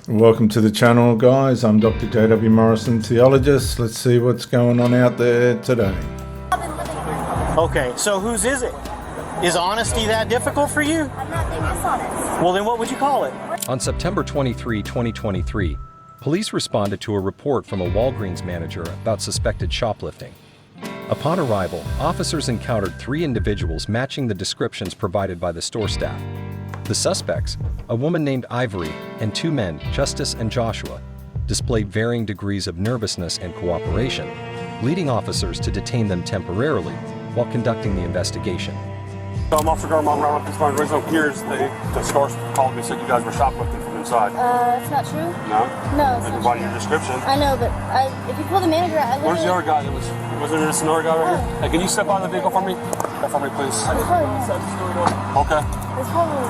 Welcome to the channel, guys. I'm Dr. J.W. Morrison, theologist. Let's see what's going on out there today. Okay, so whose is it? Is honesty that difficult for you? I'm not being dishonest. Well, then what would you call it? On September 23, 2023, police responded to a report from a Walgreens manager about suspected shoplifting. Upon arrival, officers encountered 3 individuals matching the descriptions provided by the store staff. The suspects, a woman named Ivory, and 2 men, Justice and Joshua, displayed varying degrees of nervousness and cooperation, leading officers to detain them temporarily while conducting the investigation. I'm Officer Garmon, around this phone. Reason I'm here is the store called me and said you guys were shoplifting from inside. It's not true. No? No, it's They not provided true. your description. I know, but if you pull the manager, I literally... Where's the other guy that was there just another guy right here? Hey, can you step out of the vehicle for me? Step for me, please. It's probably him. Okay. It's probably...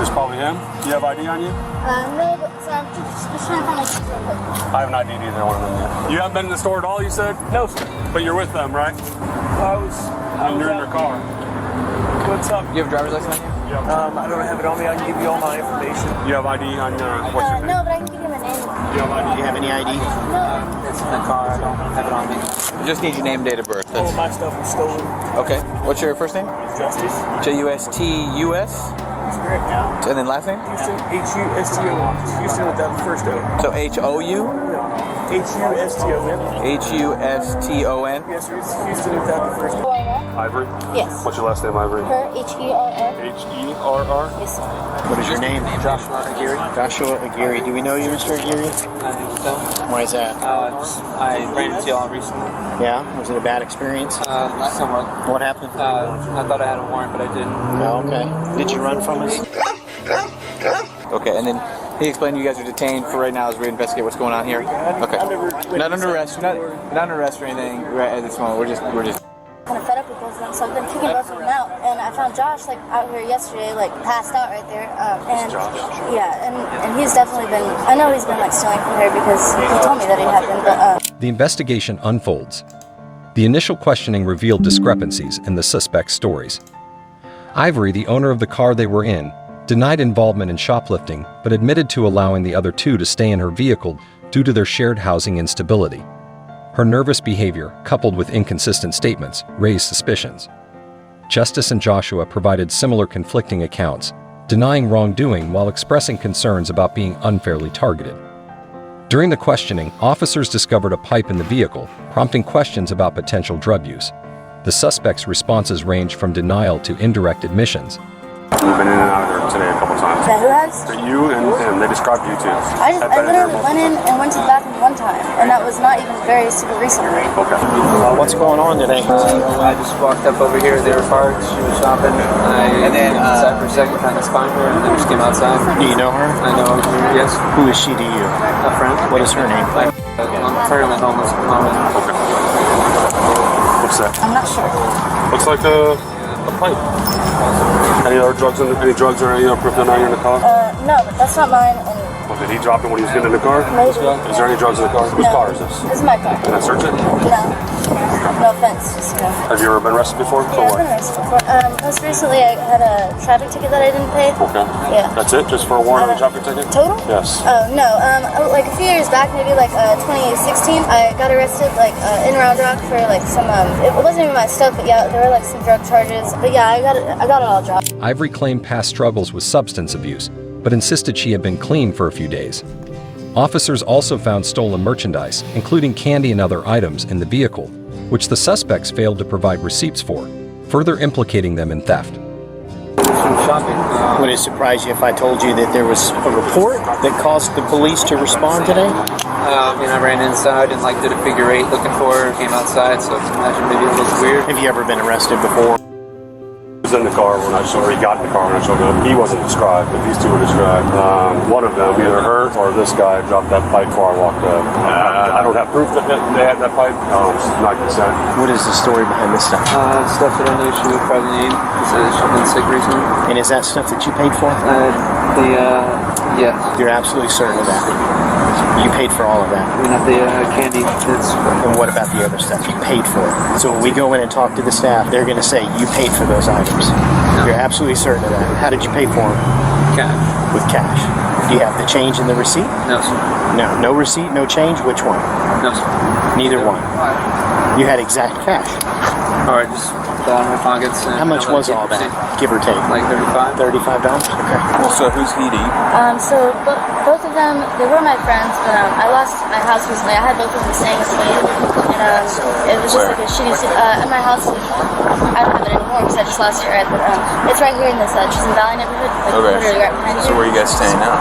It's probably him. Do you have ID on you? No, but so I'm just trying to find my keys real quick. I have an ID to either one of them yet. You haven't been in the store at all, you said? No, sir. But you're with them, right? You're in their car. What's up? You have a driver's license on you? I don't have it on me. I can give you all my information. You have ID on what's your name? No, but I can give him a name. You have ID? Do you have any ID? No. It's in the car. I don't have it on me. I just need your name and date of birth. All of my stuff was stolen. Okay. What's your first name? Justice. J-U-S-T-U-S? That's correct. Yeah. And then last name? Houston. H-U-S-T-O-N. Houston without the first O. So H-O-U? No. H-U-S-T-O-N. H-U-S-T-O-n? Yes, sir. It's Houston without the first O. Ivory? Yes. What's your last name, Ivory? Her, H-E-R-R. H-E-R-R? Yes, sir. What is your name? Joshua Aguirre. Joshua Aguirre. Do we know you, Mr. Aguirre? I think so. Why is that? I ran into y'all recently. Yeah? Was it a bad experience? Somewhat. What happened? I thought I had a warrant, but I didn't. Oh, okay. Did you run from us? Okay, and then he explained you guys are detained for right now as we investigate what's going on here. Okay. Not under arrest. Not under arrest or anything right at this moment. We're just. Kind of fed up with both of them, so I've been kicking both of them out. And I found Josh out here yesterday, passed out right there. And yeah, and he's definitely been. I know he's been stealing from here because he told me that it happened. But The investigation unfolds. The initial questioning revealed discrepancies in the suspects' stories. Ivory, the owner of the car they were in, denied involvement in shoplifting, but admitted to allowing the other 2 to stay in her vehicle due to their shared housing instability. Her nervous behavior, coupled with inconsistent statements, raised suspicions. Justice and Joshua provided similar conflicting accounts, denying wrongdoing while expressing concerns about being unfairly targeted. During the questioning, officers discovered a pipe in the vehicle, prompting questions about potential drug use. The suspects' responses ranged from denial to indirect admissions. You've been in and out of there today a couple times. yeah, who has? So you and him, they described you too. I literally went in and went to the bathroom one time, and that was not even very super recently. Okay. What's going on today? I just walked up over here. They were parked. She was shopping. And then inside for a second, kind of spying her, and then just came outside. Do you know her? I know her. Yes. Who is she to you? A friend. What is her name? I'm currently homeless at the moment. Okay. What's that? I'm not sure. Looks like a pipe. Any other drugs or any other paraphernalia in the car? No, but that's not mine. And Well, did he drop it when he was getting in the car? maybe. Is there any drugs in the car? Whose No. car is this? This is my car. Can I search it? No offense. Just, Have you ever been arrested before? For Yeah, I've what? been arrested before. Most recently, I had a traffic ticket that I didn't pay. Okay. Yeah. That's it? Just for a warrant and a traffic ticket? Total? Yes. Oh, no. A few years back, maybe 2016, I got arrested in Round Rock for some, it wasn't even my stuff, but yeah, there were some drug charges. But yeah, I got it all dropped. Ivory claimed past struggles with substance abuse, but insisted she had been clean for a few days. Officers also found stolen merchandise, including candy and other items, in the vehicle, which the suspects failed to provide receipts for, further implicating them in theft. Would it surprise you if I told you that there was a report that caused the police to respond today? I ran inside and did a figure 8 looking for her. Came outside, so imagine maybe it looks weird. Have you ever been arrested before? He was in the car when I showed, or he got in the car when I showed up. He wasn't described, but these 2 were described. One of them, either her or this guy, dropped that pipe before I walked up. I don't have proof that they had that pipe. It's not consent. What is the story behind this stuff? Stuff that I knew she would probably need. She's been sick recently. And is that stuff that you paid for? Yeah. You're absolutely certain of that? You paid for all of that? The candy. And what about the other stuff? You paid for it. So when we go in and talk to the staff, they're going to say you paid for those items. You're absolutely certain of that. How did you pay for them? Cash. With cash. Do you have the change in the receipt? No, sir. No receipt, no change. Which one? No, sir. Neither one. You had exact cash. All right, just put on my pockets. And how much was all that, give or take? Like $35. $35? Okay. Well, so who's he to you? So both of them, they were my friends, but I lost my house recently. I had both of them staying with me, and it was just like a shitty. At my house, I don't have it anymore because I just lost it. Right, but it's right here in this Chisholm Valley neighborhood, like literally right behind So here. where are you guys staying now?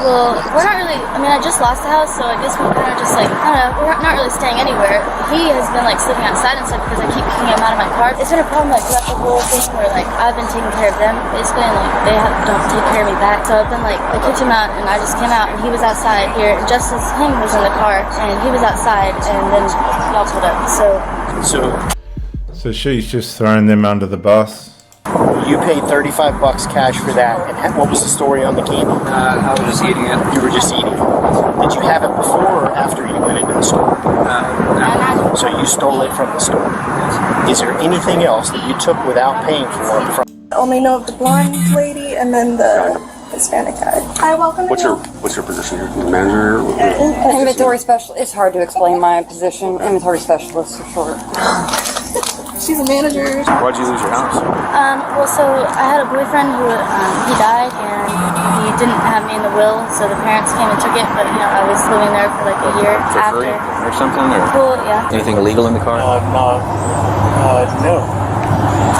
Well, we're not really. I mean, I just lost the house, so I guess we're kind of just like, I don't know. We're not really staying anywhere. He has been like sleeping outside and stuff because I keep kicking him out of my car. It's been a problem like throughout the whole thing where like I've been taking care of them basically, and like they don't take care of me back. So I've been like, I kicked him out and I just came out and he was outside here. Just as him was in the car and he was outside, and then y'all pulled up. So she's just throwing them under the bus. You paid $35 cash for that, and what was the story on the candy? I was just eating it. You were just eating it. Did you have it before or after you went into the store? No. So you stole it from the store. Is there anything else that you took without paying for it from? I only know of the blonde lady and then the Hispanic guy. Hi, welcome. What's your position here? Manager? Inventory specialist. It's hard to explain my position. Inventory specialist for short. She's a manager. Why'd you lose your house? Well, so I had a boyfriend who he died, and he didn't have me in the will, so the parents came and took it. But I was living there for like a year For after. free or something? Or Well, yeah. anything illegal in the car? No.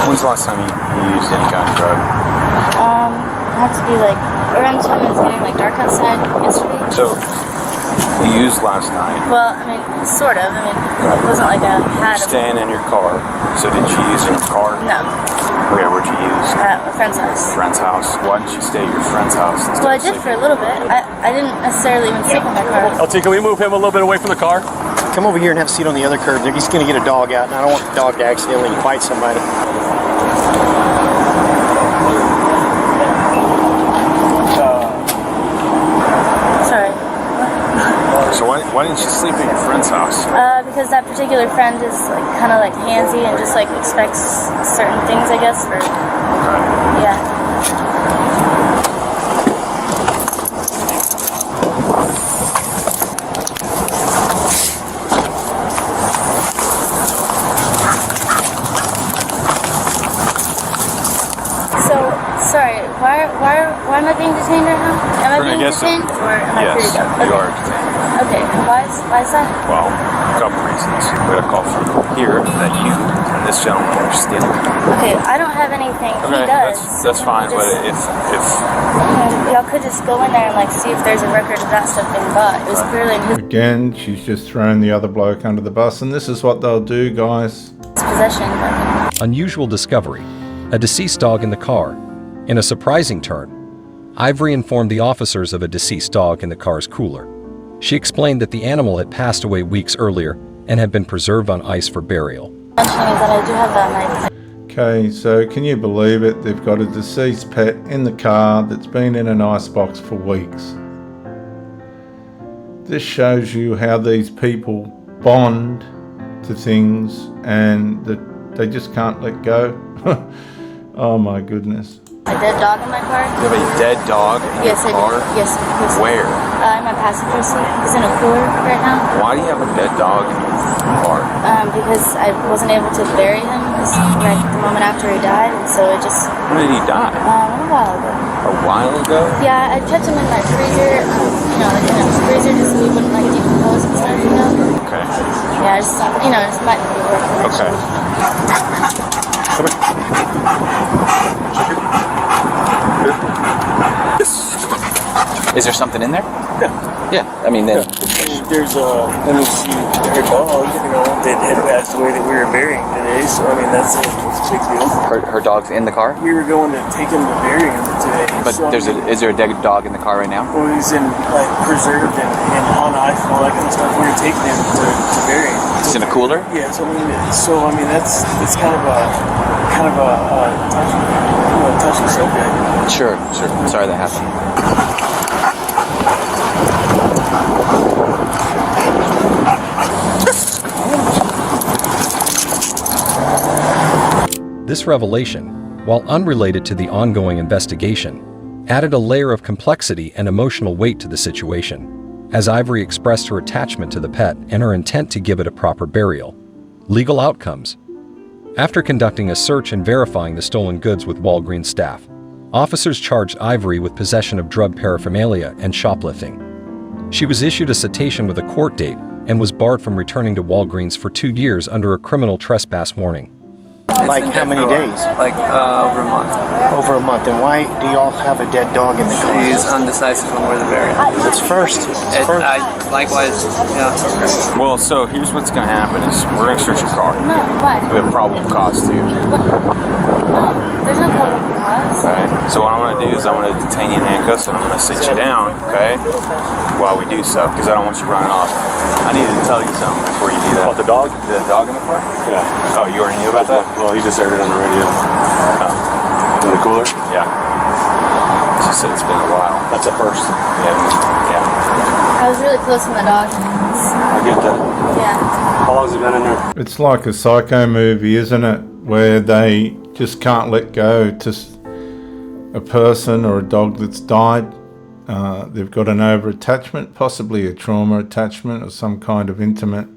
When's the last time you used any kind of drug? It had to be like around the time it was getting like dark outside yesterday. So you used last night. Well, I mean, sort of. I mean, it wasn't like I had. Staying in your car. So did you use in your car? No, Okay, where'd you use? at a friend's house. Friend's house. Why didn't you stay at your friend's house? Well, I did for a little bit. I didn't necessarily even sleep in my car. LT, can we move him a little bit away from the car? Come over here and have a seat on the other curb. He's going to get a dog out, and I don't want the dog to accidentally bite somebody. Sorry. So why didn't you sleep at your friend's house? Because that particular friend is like kind of like handsy and just like expects certain things, I guess. Or yeah. So sorry. Why am I being detained right now? Am I being detained or am I free to go? You are detained. Okay. Why is that? Well, a couple reasons. We got a call from here that you and this gentleman are stealing. Okay, I don't have anything. Okay, He does. that's fine. But if y'all could just go in there and like see if there's a record of that stuff being bought. It was clearly in his Again, she's just throwing the other bloke under the bus, and this is what they'll do, guys. possession. Unusual discovery: a deceased dog in the car. In a surprising turn, Ivory informed the officers of a deceased dog in the car's cooler. She explained that the animal had passed away weeks earlier and had been preserved on ice for burial. Mentioning is that I do have that in my Okay, so can you believe it? They've got a deceased pet in the car that's been in an icebox for weeks. This shows you how these people bond to things and that they just can't let go. Oh my goodness. a dead dog in my car. you have a dead dog in Yes, I your car? do. Yes. Where? In my passenger seat. He's in a cooler right now. Why do you have a dead dog in your car? Because I wasn't able to bury him right the moment after he died, and so it just When did he die? a while ago. A while ago? Yeah, I kept him in my freezer. Like in a freezer just so he wouldn't like decompose and stuff. Okay. Yeah, just just might be worth it. Okay. Is there something in there? Yeah. I mean, then. There's let me see, her dog, that had passed away that we were burying today. So I mean, that's a big deal. Her dog's in the car? We were going to take him to bury him today. But so, is there a dead dog in the car right now? Well, he's in like preserved and on ice and all that kind of stuff. We were taking him to bury him. It's in a cooler? Yeah. So I mean, it's kind of a touchy subject. Sure. I'm sorry that happened. This revelation, while unrelated to the ongoing investigation, added a layer of complexity and emotional weight to the situation, as Ivory expressed her attachment to the pet and her intent to give it a proper burial. Legal outcomes. After conducting a search and verifying the stolen goods with Walgreens staff, officers charged Ivory with possession of drug paraphernalia and shoplifting. She was issued a citation with a court date and was barred from returning to Walgreens for 2 years under a criminal trespass warning. Like how many days? Like over a month. Over a month. And why do y'all have a dead dog in the car? He's undecisive on where to bury it. It's first. Likewise, yeah. Well, so here's what's going to happen is we're going to search your car. No, why? We have probable cause too. No, there's no probable cause. Okay. So what I'm going to do is I'm going to detain you in handcuffs and I'm going to sit you down, okay, while we do so, because I don't want you running off. I needed to tell you something before you do that. About the dog? The dog in the car? Yeah. Oh, you already knew about that? Well, he just aired it on the radio. Oh. In the cooler? Yeah. She said it's been a while. That's a first. Yeah. I was really close to my dog. I get that. Yeah. How long's he been in there? It's like a psycho movie, isn't it? Where they just can't let go to a person or a dog that's died. They've got an over-attachment, possibly a trauma attachment or some kind of intimate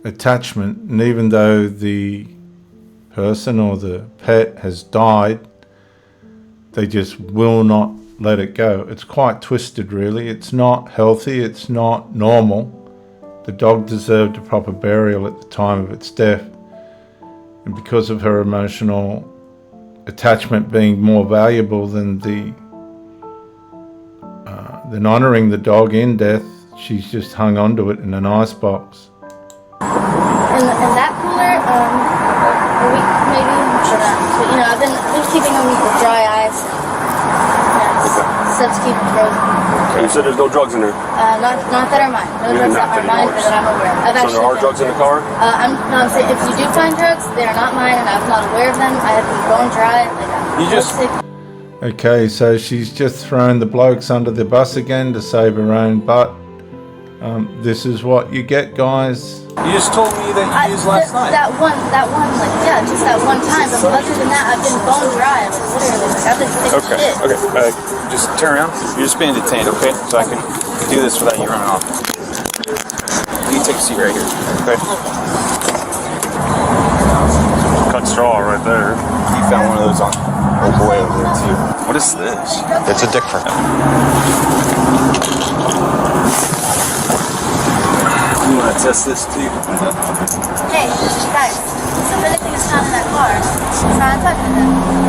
attachment. And even though the person or the pet has died, they just will not let it go. It's quite twisted, really. It's not healthy. It's not normal. The dog deserved a proper burial at the time of its death. And because of her emotional attachment being more valuable than honouring the dog in death, she's just hung onto it in an icebox. In that cooler, a week maybe. But, you know, I've been keeping them with dry ice. Yeah, stuff to keep them frozen. You said there's no drugs in there? Not that are mine. No drugs that are mine, but that I'm aware of. So there are drugs in the car? I'm saying if you do find drugs, they are not mine, and I'm not aware of them. I have them bone dry. Okay, so she's just thrown the blokes under the bus again to save her own butt. This is what you get, guys. You just told me that you used last night. That one, just that one time. But other than that, I've been bone dry. Literally, I've been sick shit. Okay. Just turn around. You're just being detained, okay? So I can do this without you running off. You take a seat right here, okay? Cut straw right there. You found one of those on the boy over there too. What is this? It's a dick print. You want to test this too? Hey, guys, if anything is found in that car, try and talk to them.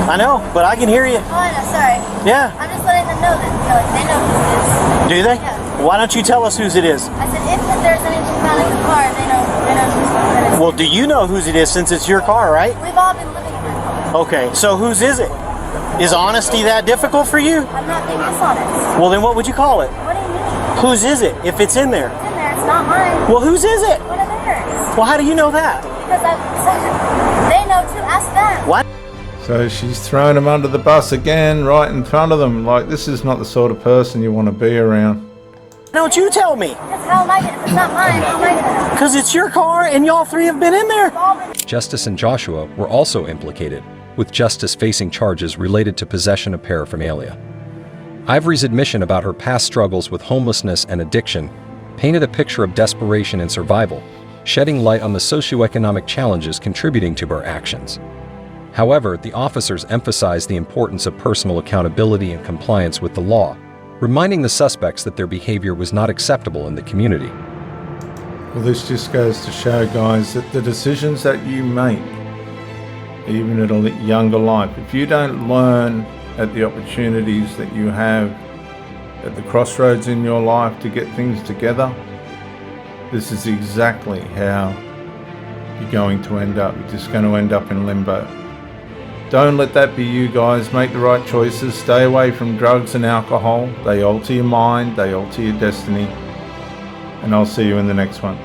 I know, but I can hear you. Oh, I know, sorry. Yeah. I'm just letting them know that, you know, like, they know who it is. Do they? Yeah. Why don't you tell us whose it is? I said, if there's anything found in the car, they know who it is. Well, do you know whose it is since it's your car, right? We've all been living in this car. Okay, so whose is it? Is honesty that difficult for you? I'm not being dishonest. Well, then what would you call it? What do you mean? Whose is it if it's in there? It's in there, it's not mine. Well, whose is it? What are theirs? Well, how do you know that? Because they know too, ask them. What? So she's thrown him under the bus again, right in front of them. Like, this is not the sort of person you want to be around. Why don't you tell me? Because how am I gonna, if it's not mine, how am I gonna know? Because it's your car and y'all three have been in there. Justice and Joshua were also implicated, with Justice facing charges related to possession of paraphernalia. Ivory's admission about her past struggles with homelessness and addiction painted a picture of desperation and survival, shedding light on the socioeconomic challenges contributing to her actions. However, the officers emphasized the importance of personal accountability and compliance with the law, reminding the suspects that their behavior was not acceptable in the community. Well, this just goes to show, guys, that the decisions that you make, even at a younger life, if you don't learn at the opportunities that you have at the crossroads in your life to get things together, this is exactly how you're going to end up. You're just going to end up in limbo. Don't let that be you, guys. Make the right choices. Stay away from drugs and alcohol. They alter your mind. They alter your destiny. And I'll see you in the next one.